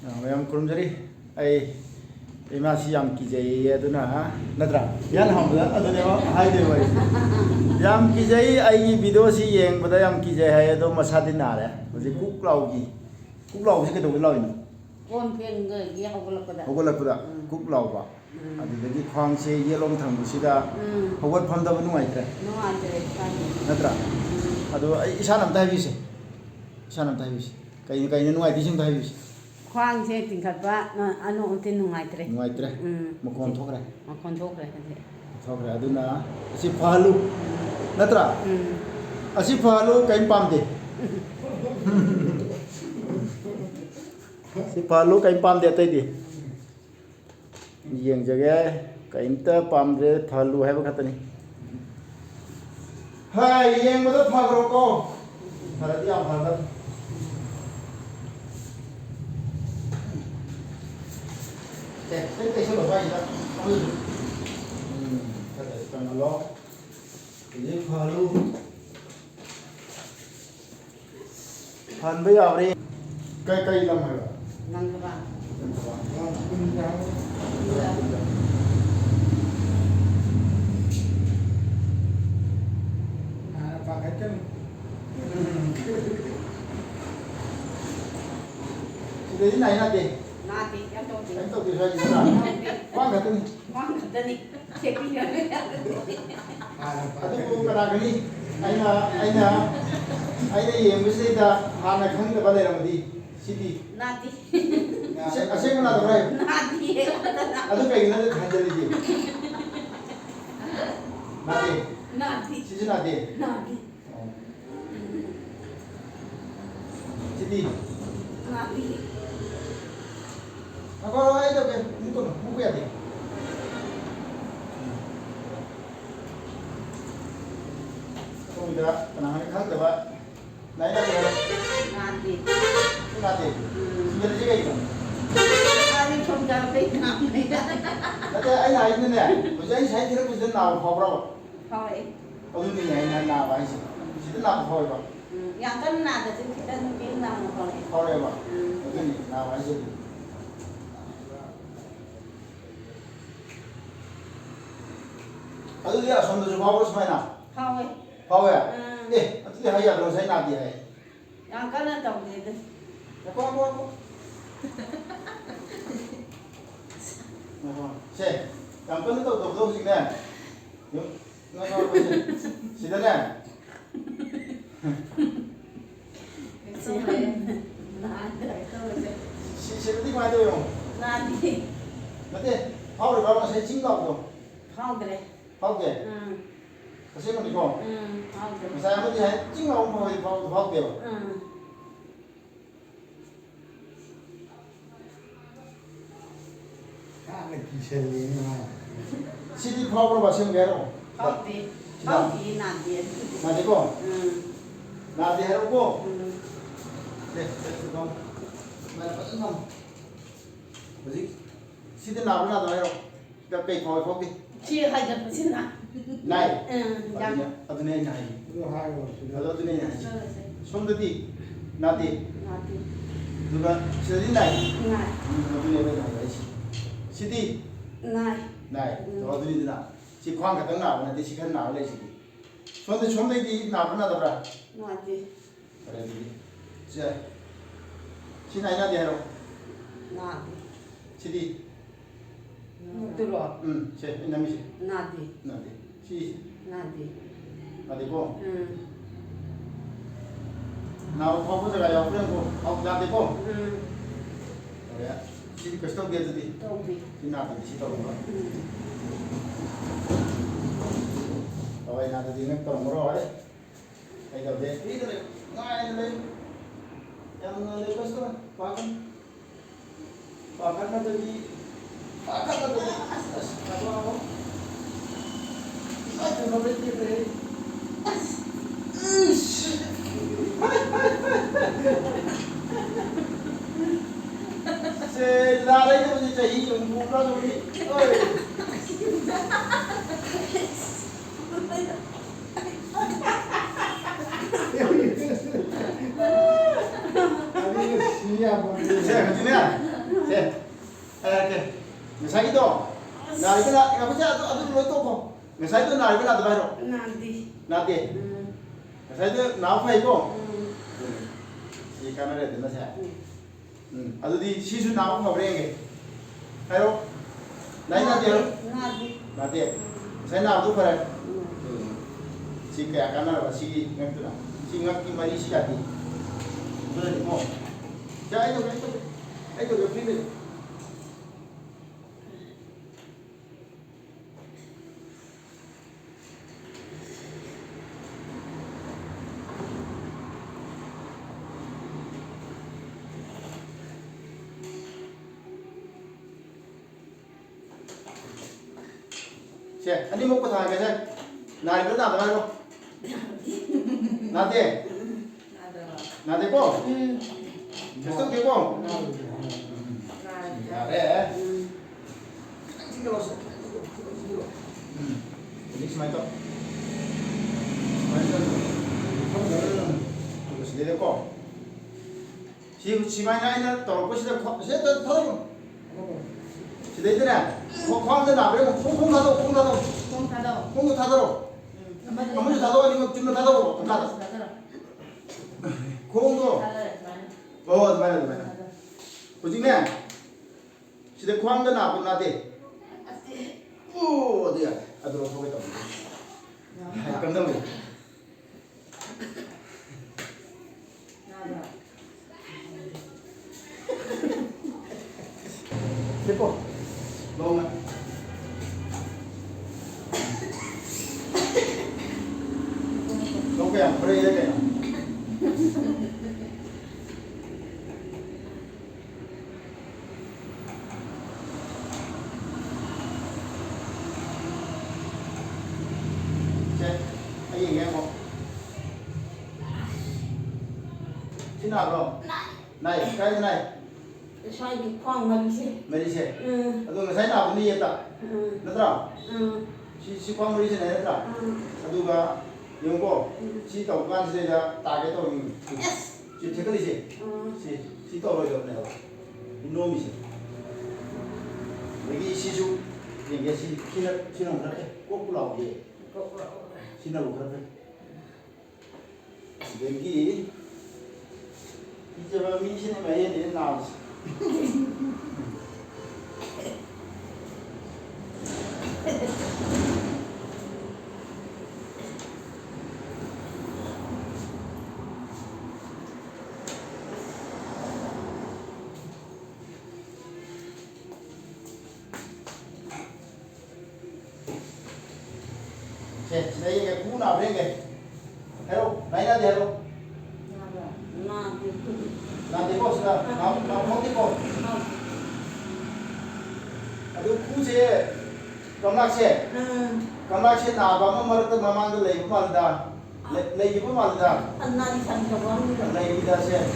ꯃꯌꯥꯝ ꯈꯨꯔꯨꯝꯖꯔꯤ ꯑꯩ ꯏꯃꯥꯁꯤ ꯌꯥꯝ ꯀꯤꯖꯩ ꯑꯗꯨꯅ ꯅꯠꯇ꯭ꯔꯥ ꯌꯥꯝ ꯍꯪꯕꯗ ꯑꯗꯨꯅꯦꯕ ꯍꯥꯏꯗꯣꯏꯕ ꯑꯩ ꯌꯥꯝ ꯀꯤꯖꯩ ꯑꯩꯒꯤ ꯚꯤꯗꯤꯑꯣꯁꯤ ꯌꯦꯡꯕꯗ ꯌꯥꯝ ꯀꯤꯖꯩ ꯍꯥꯏ ꯑꯗꯣ ꯃꯁꯥꯗꯤ ꯅꯥꯔꯦ ꯍꯧꯖꯤꯛ ꯀꯨꯛ ꯂꯥꯎꯕꯁꯤ ꯀꯩꯗꯧꯕ ꯂꯥꯎꯏꯅꯣ ꯀꯣꯟ ꯐꯦꯡꯕꯒꯤ ꯍꯧꯒꯠꯂꯛꯄꯗ ꯀꯨꯛ ꯂꯥꯎꯕ ꯑꯗꯨꯗꯒꯤ ꯈ꯭ꯋꯥꯡꯁꯦ ꯌꯦꯠꯂꯣꯝ ꯊꯪꯕꯁꯤꯗ ꯍꯧꯒꯠꯐꯝꯗꯕ ꯅꯨꯡꯉꯥꯏꯇ꯭ꯔꯦ ꯅꯠꯇ꯭ꯔꯥ ꯑꯗꯣ ꯑꯩ ꯏꯁꯥꯅ ꯑꯝꯇ ꯍꯥꯏꯕꯤꯁꯦ ꯀꯩꯅꯣ ꯅꯨꯡꯉꯥꯏꯇꯦꯁꯤ ꯑꯝꯇ ꯍꯥꯏꯕꯤꯁꯦ ꯈ꯭ꯋꯥꯡꯁꯦ ꯇꯤꯡꯈꯠꯄ ꯑꯅꯣꯛꯇꯤ ꯅꯨꯡꯉꯥꯏꯇ꯭ꯔꯦ ꯃꯈꯣꯟ ꯊꯣꯛꯈ꯭ꯔꯦ ꯍꯧꯖꯤꯛ ꯊꯣꯛꯈ꯭ꯔꯦ ꯑꯗꯨꯅ ꯑꯁꯤ ꯐꯍꯜꯂꯨ ꯅꯠꯇ꯭ꯔꯥ ꯑꯁꯤ ꯐꯍꯜꯂꯨ ꯀꯔꯤꯝ ꯄꯥꯝꯗꯦ ꯁꯤ ꯐꯍꯜꯂꯨ ꯀꯔꯤꯝ ꯄꯥꯝꯗꯦ ꯑꯇꯩꯗꯤ ꯌꯦꯡꯖꯒꯦ ꯀꯔꯤꯝꯇ ꯄꯥꯝꯗ꯭ꯔꯦ ꯐꯍꯜꯂꯨ ꯍꯥꯏꯕ ꯈꯛꯇꯅꯤ ꯌꯦꯡꯕꯗ ꯐꯈ꯭ꯔꯣꯀꯣ ꯐꯔꯗꯤ ꯌꯥꯝ ꯐꯒꯗꯕ ꯇꯩꯁꯜꯂꯣ ꯁ꯭ꯋꯥꯏꯁꯤꯗ ꯀꯪꯍꯜꯂꯣ ꯍꯧꯖꯤꯛ ꯐꯍꯜꯂꯨ ꯐꯍꯟꯕ ꯌꯥꯕ꯭ꯔꯦ ꯀꯩ ꯂꯝ ꯍꯥꯏꯕ ꯅꯪꯒꯕ ꯁꯤꯗꯗꯤ ꯅꯥꯏ ꯅꯥꯗꯦ ꯅꯥꯗꯦ ꯌꯥꯝ ꯇꯧꯗꯦ ꯀꯩꯝ ꯇꯧꯗꯦ ꯁ꯭ꯋꯥꯏꯁꯤꯗ ꯈ꯭ꯋꯥꯡ ꯈꯛꯇꯅꯤ ꯑꯗꯨꯕꯨ ꯀꯅꯥꯒꯅꯤ ꯑꯩꯅ ꯌꯦꯡꯕꯁꯤꯗꯩꯗ ꯍꯥꯟꯅ ꯈꯪꯗꯕ ꯂꯩꯔꯝꯃꯗꯤ ꯁꯤꯗꯤ ꯅꯥꯗꯦ ꯑꯁꯦꯡꯕ ꯅꯥꯗꯕ꯭ꯔꯥ ꯅꯥꯗꯤꯌꯦ ꯑꯗꯨ ꯀꯩꯒꯤꯅꯣ ꯈꯟꯖꯜꯂꯤꯁꯤ ꯅꯥꯗꯦ ꯁꯤꯁꯨ ꯅꯥꯗꯦ ꯁꯤꯗꯤ ꯅꯥꯗꯦ ꯑꯩ ꯇꯧꯒꯦ ꯃꯨꯛꯄ ꯌꯥꯗꯦ ꯁꯣꯝꯗ ꯀꯅꯥꯅ ꯈꯪꯗꯕ ꯅꯥꯗꯦ ꯅꯥꯗꯦ ꯁꯤꯡꯒꯜꯂꯤꯁꯤ ꯀꯩꯒꯤꯅꯣ ꯅꯠꯇꯦ ꯑꯩꯅ ꯍꯥꯏꯁꯤꯅꯅꯦ ꯍꯧꯖꯤꯛ ꯑꯩ ꯁꯥꯏ ꯊꯤꯔꯛꯄꯁꯤꯗ ꯅꯥꯕ ꯐꯥꯎꯕ꯭ꯔꯕ ꯐꯥꯎꯔꯛꯑꯦ ꯑꯗꯨꯅꯤ ꯑꯩꯅ ꯅꯥꯕ ꯍꯥꯏꯁꯦ ꯁꯤꯗ ꯅꯥꯕ ꯐꯥꯎꯋꯦꯕ ꯌꯥꯝ ꯀꯟꯅ ꯅꯥꯗ꯭ꯔꯁꯨ ꯈꯤꯇꯪ ꯅꯥꯕ ꯐꯥꯎꯔꯛꯑꯦ ꯐꯥꯎꯔꯛꯑꯦꯕ ꯑꯗꯨꯅꯤ ꯅꯥꯕ ꯍꯥꯏꯁꯦ ꯑꯗꯨꯗꯤ ꯑꯁꯣꯝꯗꯁꯨ ꯐꯥꯎꯕ꯭ꯔꯥ ꯁꯨꯃꯥꯏꯅ ꯐꯥꯎꯋꯦ ꯑꯗꯨꯗꯤ ꯍꯥꯏ ꯌꯥꯗ꯭ꯔꯣ ꯉꯁꯥꯏ ꯅꯥꯗꯦ ꯍꯥꯏ ꯌꯥꯝ ꯀꯟꯅ ꯇꯧꯗꯦꯗ ꯁꯦ ꯌꯥꯝ ꯀꯟꯅ ꯇꯧꯗꯕꯗꯣ ꯍꯧꯖꯤꯛꯅꯦ ꯁꯤꯗꯅꯦ ꯁꯤꯗꯗꯤ ꯀꯃꯥꯏꯅ ꯇꯧꯋꯤ ꯅꯠꯇꯦ ꯐꯥꯎꯔꯤꯕ꯭ꯔꯥ ꯉꯁꯥꯏ ꯆꯤꯡ ꯂꯥꯎꯕꯗꯣ ꯐꯥꯎꯗ꯭ꯔꯦ ꯐꯥꯎꯗꯦ ꯑꯁꯦꯡꯕꯅꯤꯀꯣ ꯉꯁꯥꯏ ꯑꯃꯗꯤ ꯍꯥꯏ ꯆꯤꯡ ꯂꯥꯎꯕ ꯐꯥꯎꯗꯦꯕ ꯁꯤꯗꯤ ꯐꯥꯎꯕ꯭ꯔꯕ ꯑꯁꯦꯡꯕꯒꯤ ꯍꯥꯏꯔꯛꯑꯣ ꯅꯥꯗꯦꯀꯣ ꯅꯥꯗꯦ ꯍꯥꯏꯔꯛꯎꯀꯣ ꯍꯧꯖꯤꯛ ꯁꯤꯗ ꯅꯥꯕ ꯅꯥꯗꯕ ꯍꯥꯏꯔꯛꯑꯣ ꯀꯩ ꯐꯥꯎꯋꯦ ꯐꯥꯎꯗꯦ ꯁꯤ ꯍꯥꯏꯗꯠꯄꯁꯤꯅ ꯅꯥꯏ ꯑꯗꯨꯅꯦ ꯑꯩꯅ ꯍꯥꯏꯁꯦ ꯑꯗꯨꯅꯦ ꯑꯩꯅ ꯍꯥꯏꯁꯦ ꯁꯣꯝꯗꯗꯤ ꯅꯥꯗꯦ ꯑꯗꯨꯒ ꯁꯤꯗꯗꯤ ꯅꯥꯏ ꯑꯗꯨꯅꯦꯕ ꯑꯩꯅ ꯍꯥꯏꯁꯦ ꯁꯤꯗꯤ ꯅꯥꯏ ꯑꯗꯨꯅꯤꯗꯅ ꯁꯤ ꯈ꯭ꯋꯥꯡ ꯈꯛꯇꯪ ꯅꯥꯕ ꯅꯠꯇꯦ ꯁꯤ ꯈꯔ ꯅꯥꯕ ꯂꯩ ꯁꯤꯗꯤ ꯁꯣꯝꯗꯩꯗꯤ ꯅꯥꯕ꯭ꯔꯥ ꯅꯥꯗꯕ꯭ꯔꯥ ꯐꯔꯦ ꯑꯗꯨꯗꯤ ꯁꯤ ꯅꯥꯏ ꯅꯥꯗꯦ ꯍꯥꯏꯔꯣ ꯁꯤꯗꯤ ꯁꯦ ꯑꯩ ꯅꯝꯃꯤꯁꯦ ꯅꯥꯗꯦ ꯁꯤ ꯅꯥꯗꯦꯀꯣ ꯅꯥꯕ ꯐꯥꯎꯕ ꯖꯒꯥ ꯌꯥꯎꯕ꯭ꯔꯥ ꯌꯥꯗꯦꯀꯣ ꯐꯔꯦ ꯁꯤꯗꯤ ꯀꯩꯁꯨ ꯇꯧꯗꯦ ꯑꯗꯨꯗꯤ ꯁꯤ ꯅꯥꯗꯗꯤ ꯁꯤ ꯇꯧꯔꯝꯕ ꯅꯥꯗꯗꯤ ꯅꯪ ꯇꯧꯔꯝꯃꯔꯣꯏ ꯑꯩ ꯇꯧꯗꯦ ꯐ꯭ꯔꯤꯗ ꯂꯩ ꯅꯨꯡꯉꯥꯏꯅ ꯂꯩ ꯌꯥꯝ ꯅꯨꯡꯉꯥꯏ ꯂꯩ ꯀꯩꯁꯨ ꯇꯧꯔꯣꯏ ꯄꯥꯈꯠꯅꯕꯒꯤ चही पूरा जोड़ी 자, 그러면 이렇게 자기도 날이나 이거 보자 아주 로또고 자기도 날이나 도 봐요. 나디. 나한테 자기도 나와 있고 이 카메라에 된다 자. 아주디 시수 나와 버려게. 해요. 나이나 돼요. 나디. 나한테 saya 나도 버려. 지 kayak 카메라 시 ngaktu나. 시 ngakki mari 시 가디. 그러니 뭐 자, 이거 옆에 자, 아니 먹고 다 가자. 나 이거 나도 말고. 나대. 나대고. 계속 되고. 잘해. 징그러웠어. 이렇게 많이 떠. 많이 떠. 이것이 내렸고. 지만이 아니라 떨고 시대 타고. 시대 있잖아. 광대 나버리고 콩 닫아. 공 닫아. 콩도 닫아. 먼저 닫아 아니면 좀 닫아. 닫아. 콩도. 맞아. 보지네. 시대 광대 나고 나대. 어디야? 아들 보겠다. 깜짝 놀랐어. 예뻐. 너무. 너무 그냥 그래 이래 그냥. Cái gì nghe không? Thế nào rồi? Này, cái này. xoay cái khoang mà đi xe. Mày đi xe. Tôi thấy nào cũng đi vậy ta. Nó đâu? Si khoang mới đi xe này đó. Aduga yung ko. Si tàu quan xe ra ta cái tàu yung. Si thế cái đi xe. Si tàu rồi này. 이놈이 xe. 여기 시주 이게 신은 그렇게 거꾸로 나오게. 신하고 그렇게. 여기 이제 뭐 민신의 매연이 나오지. đây cái cú nào đây kìa, hello, này là gì hello, làm gì cô sao, làm không đi cô, cái cú gì, cầm lắc xe nào mà mở từ mà mang lấy cũng mà lấy cũng mà lấy lấy đi ra xe,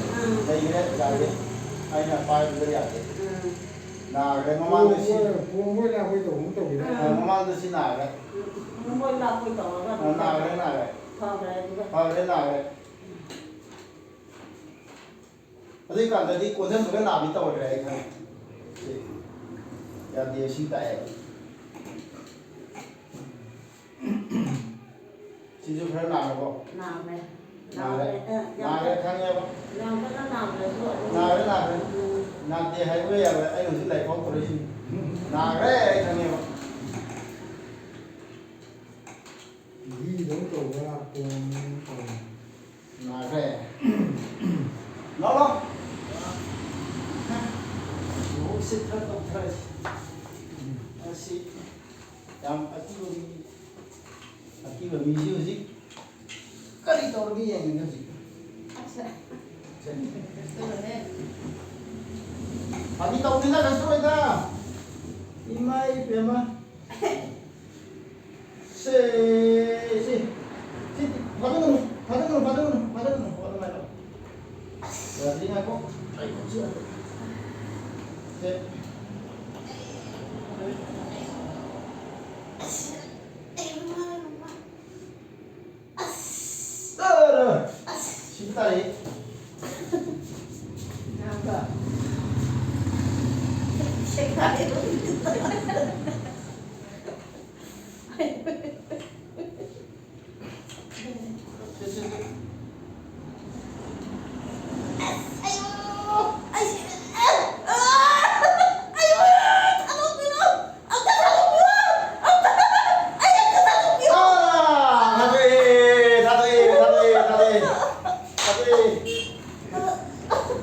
lấy cái này cái ai nhà phải lấy à, nào cái mà mang từ xe, mà mang từ xe nào cái Ngồi là quỳ tổ rồi. nào cái thôi cái nào cái 어디 간다 이 고생 그게 나비 떠 그래 야 뒤에 신다해 진주 그래 나고 나래 강해 봐 나래 나한테 하이웨이 야 아이 무슨 라이프 오퍼레이션 나래 강해 봐 이 정도가 나래 나라 혹시 탈도 탈지 아시 양 아끼고 미지우지 까리 떠오르게 얘기는 거지 아니 떠오르나 가스로이다 이마이 배마 시 받은 거는 말로 jadi aku ayo sih cinta nih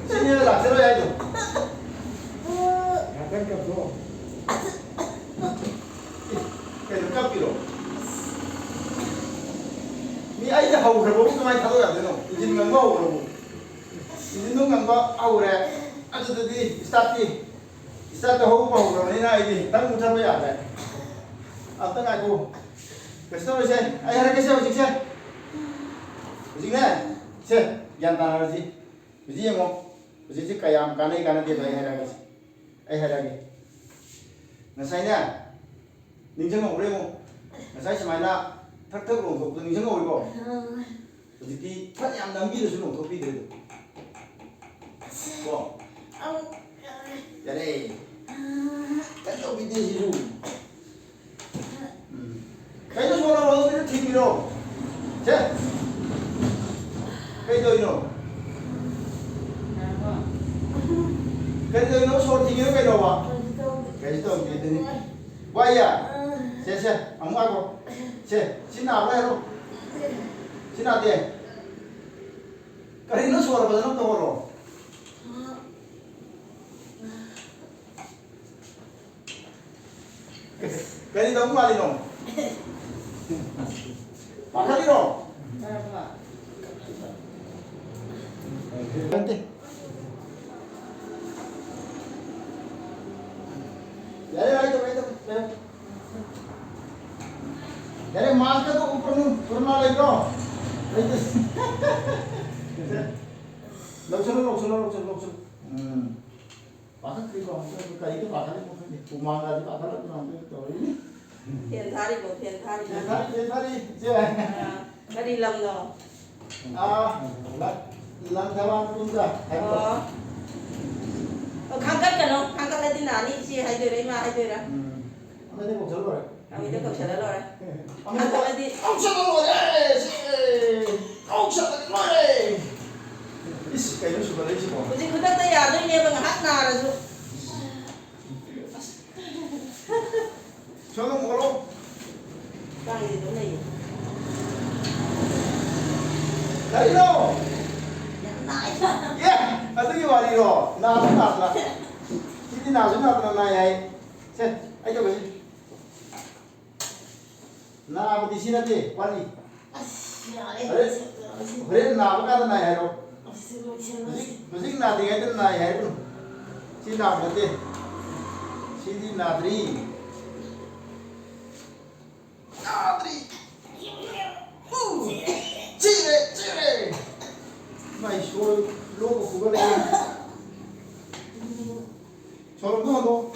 신이는 낙서로 해야죠. 약간 값도 계속 깎기로. 니 아이들 하고 그러고 그만 타도야 되노. 이진 강과 하고 그러고. 이진 강과 하고 그래. 아주들이 스타트 하고 그러면 이 아이들 당 못하고야 돼. 어떤 아이고. 그래서 이제 아이 하나 계세요 직세. 직네. 제 양단하지. 이제 뭐 이제 kaya kanay kanan dito ay haragi. Ay haragi. Nasaynya. Ninjang mo ure mo. Nasay sa mana 탁탁 로 그 ninjang mo 이거. 이제 탁 양 남기도 주는 거 비대도. 뭐. 야래. 간도 비대지루. kayo suara lo itu TV lo. Cek. Kayo ino. Kayo ino suara TV lo kayo wa. Kayo itu gitu nih. Wah ya. Cek, kamu aku. Cek, sini apa ya lo? Sini ada. Kayo ino suara apa tuh lo? Kayo itu kamu kali no. Pakali로. 안돼. यारे आई तो यारे मास्क तो ऊपर ना ले लो 럭처 पाखा 그리고 그러니까 이게 पाखा리 무슨 도망가지 पाखा라 그러는데 또 Thiền thari của thiền thari. 대사리 이제 Nó đi lầm rồi. 아 란타만 punta Kháng cất cả nó, kháng cất lên tin nào đi chi hay rồi đấy mà hay rồi đó. 근데 뭐 저러 Mình đã cầu trả lời rồi đấy. 아 Kháng cất lên đi. 옥션을 이씨 이런 식으로 이씨 뭐 Vì cứ tất tay à tôi nghe bằng hát nào là rồi. 저는 뭐로 Đang gì chỗ này. 다리로 Nhận lại. 예 어떻게 말이로 나왔나 이리 나왔나 나야 세 아이고 왜 나 아버지 신한테 빨리 그래 나보다 나야로 무슨 나대가 있던 나야로 신나 못해 신이 나들이 찌레 마이 쇼 로고 그거네 저런 거 너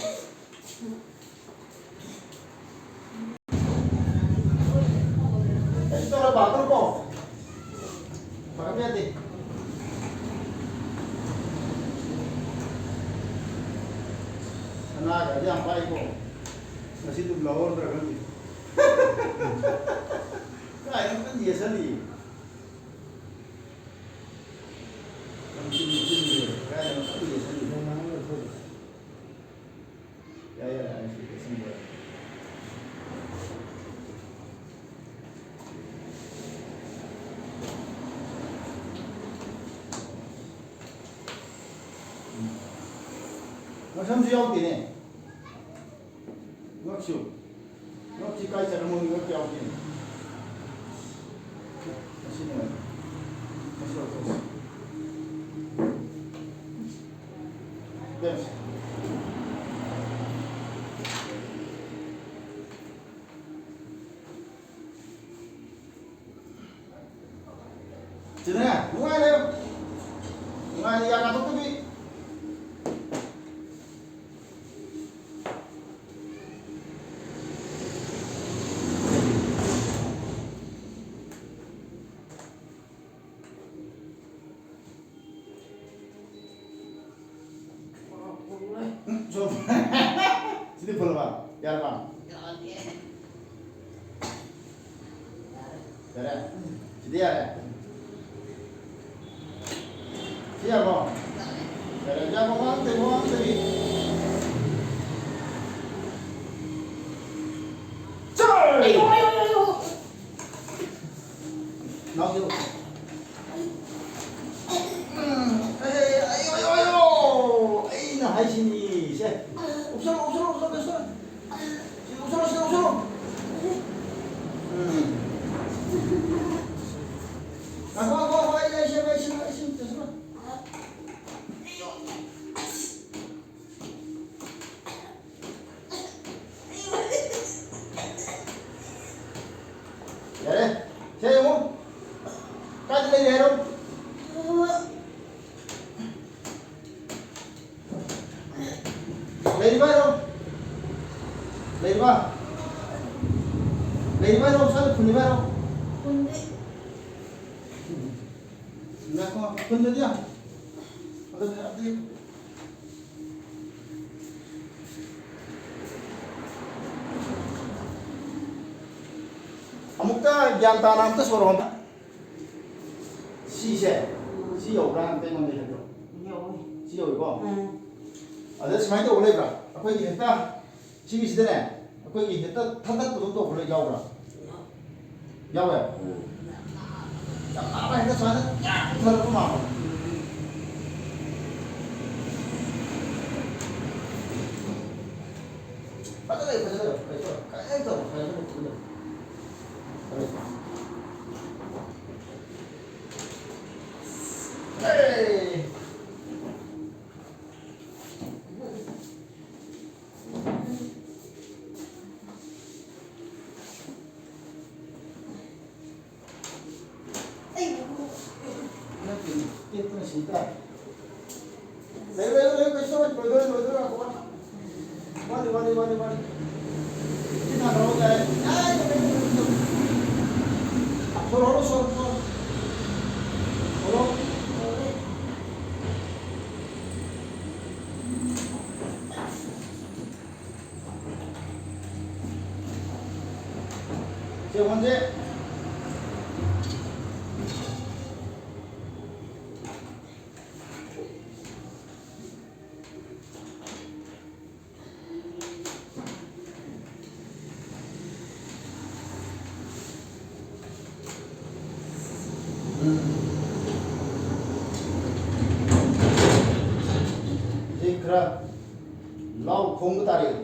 따라 막을 거 막아야 돼 하나 가지 안 빠이고 masih belawar berarti kayak kan biasa nih kayak kan biasa nih ya semua macam siapa ini Ngok kai cara mau ngok ya oke. Sini mana? Masuk terus. Yes. Cina, mulai deh. Mulai yang atau tuh bi. 풀어봐. 야봐. 그래. 기대야. 기야 뭐. 그래. 야 뭐 안돼 뭐 안돼. 쩔. 아이고 아이고 나오죠. 아이고. 에이 나 하이시니. 세. 없어. 지금 없어. 고, 이씨, 됐어. 그래, 세용, 까지 내려. 내리봐요, 살 분리봐요. 나 건드려. 어디? 아무까 양다나부터 서로 온다. 시세, 시오랑 때문에 해줘. 시오이고. 아들 스마이트 올래가. 아까 얘기했다. 시기 시대네. 아까 얘기했다. 탄다도 또 올래 야오라. 야오야. apa yang kesana ya terlalu mau padahal kayak itu hey itu cinta. Lego questo prodotto aku kan. Mari. Kita mau kayak soro. 지금 현재 그라 라우 공부다리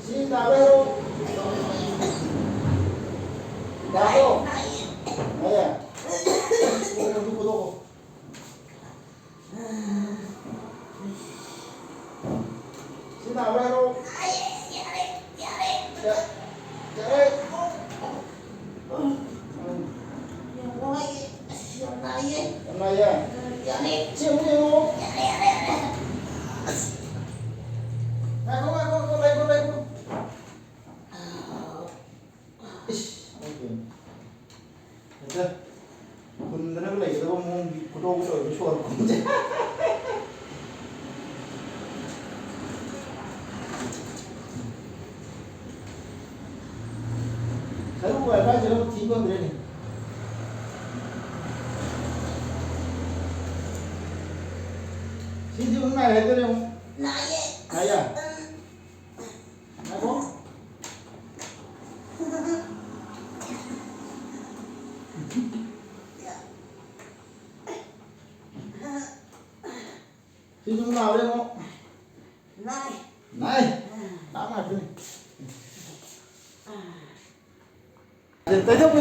시나베로 나도 네 누구도 시나베로 나야 지우요 아이고 이씨 됐다 군대는 그래 이거 뭐 구독을 좋아할 건데 결국 알바 저런 뒷건드리네 신지 응나 해드려 나야 나고 신지 응나 그래 뭐 나이 나만 그래 대답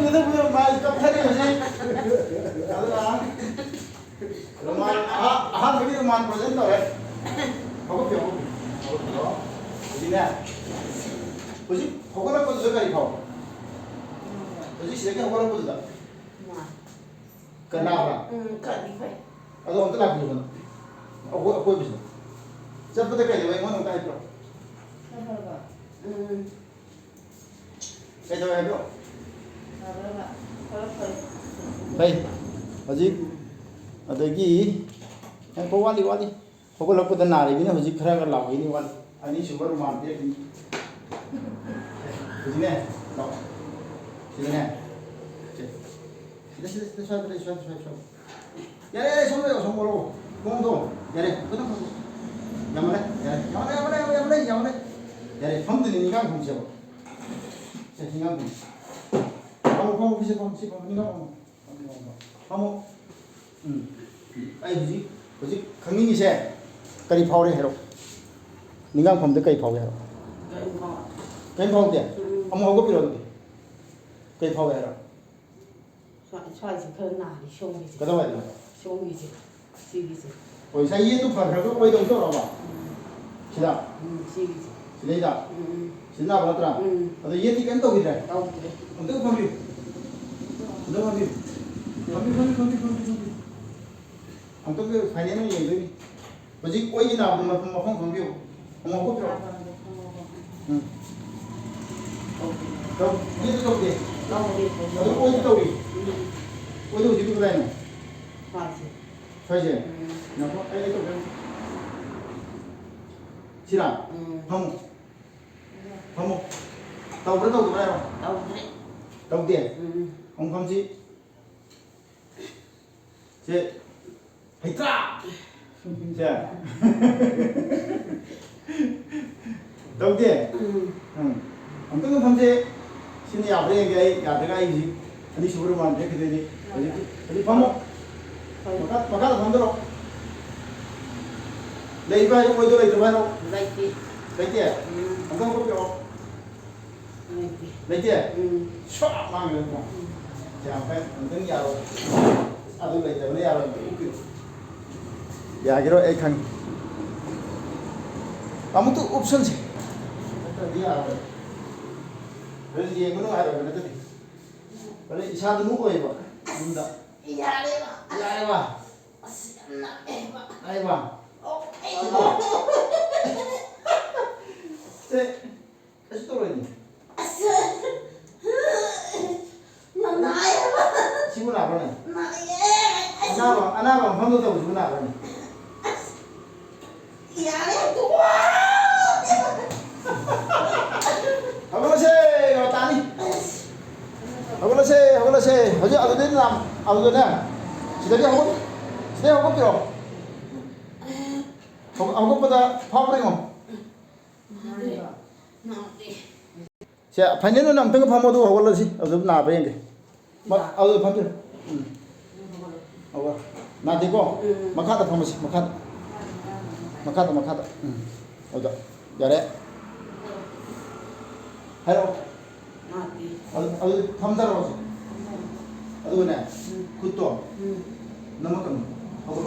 말 깜짝이야 Roman, begini roman presenter ya. Bagus. Begini ya. Jadi, hogan apa tuh sekali kau? Jadi siapa hogan apa tuh tak? Kenapa? Atau untuk apa tuh? Aku bisa. Siapa tuh kayak yang mana kayak itu? Kayak jawab itu. Baik, Haji. Adagi yang kau wali ꯍꯧꯒꯠꯂꯛꯄꯗ ꯅꯥꯔꯤꯕꯅꯤ ꯍꯧꯖꯤꯛ ꯈꯔ ꯂꯥꯎꯏꯅꯤ ꯋꯥꯟ ꯑꯅꯤꯁꯨꯕ ꯔꯨꯃꯥꯟ ꯄꯤꯔꯛꯈꯤꯅꯤ ꯍꯧꯖꯤꯛꯅꯦ ꯂꯥꯛꯑꯣ ꯁꯤꯗꯅꯦ sida suave. Ya, son moro. Como ya llámale. Ya, vamos de ninguém com seu. Se ninguém com. Vamos, vamos. Ai, hoje, 강민이 세. 까리 파워래 해로. ninguém com de 까리 파워 해로. 까리 파워 돼. 한번 하고 필요한데. 까리 파워 해로. xoay khơi nào thì xông gì cái đó vậy xông gì xì gì rồi sao yên tụng phật rồi có quay đồng chỗ đâu mà chỉ đạo xì gì chỉ lấy đạo chỉ nào vào đó rồi yên thì cái đâu vậy đâu ông tự phong đi ông tự phải nhớ như vậy rồi chỉ quay như nào mà không phong biểu ông không có biểu đâu yên đâu đi đâu quay đâu đi quay đâu chỉ biết cái này phải chứ nó có cái đâu cái chỉ là không tàu vẫn tàu cái đâu đồng tiền không gì chị hay ta chưa đồng tiền ông tức không gì xin nhà đây cái gì anh đi xuống mà cái gì anh phong một mà các làm đâu lấy vào trong quay tôi lấy từ đâu lấy tiền ông không có biểu lấy tiền xóa mang lên không chả phải ông tính giàu tôi lấy từ lấy giàu cái đó ai khăn ông tu option gì đi à rồi gì cũng nói rồi cái đó vậy sao tôi muốn quay vậy đúng đó dạ đi bà đây bà thế cái gì rồi nhỉ siapa nak apa ni anak bang kamu tahu siapa nak apa ni Hagala se tani hagala se hoje ado din nam ado na sida hago piro hago pada phawre ngom se phanyeno nam tang phamodu hagala si ado na ba yenge mak ado phamir hago na deko makata phamasi makata ado yare hello ado phamdaro ado na kutto namakam hago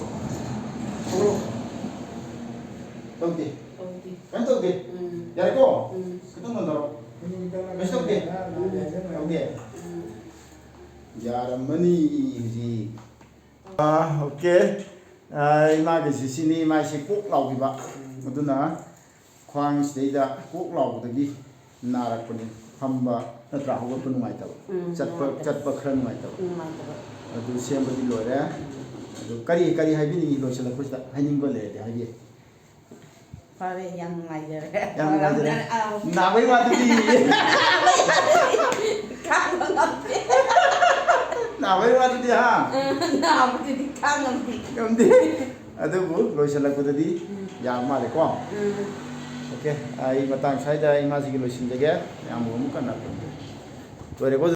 tawde kan tawde yare ko kitong mandaro besok de tawde yaramani ji okay ima ge sini mai se kok lau gi ba aduna khwang sida kok lau da gi narak puni hamba natra hago pun mai taw chatpa khran mai taw adu semba di lore adu kari habi ni lo sala kusta haning go le de habi Pare yang ngajar na bai ma di na bai ma di ha na bu di kang ngamdi adu bu lo sala ku di yang ma le ko okay ai matang sai da ima sigi lo sin jage yang mu kan na ko re ko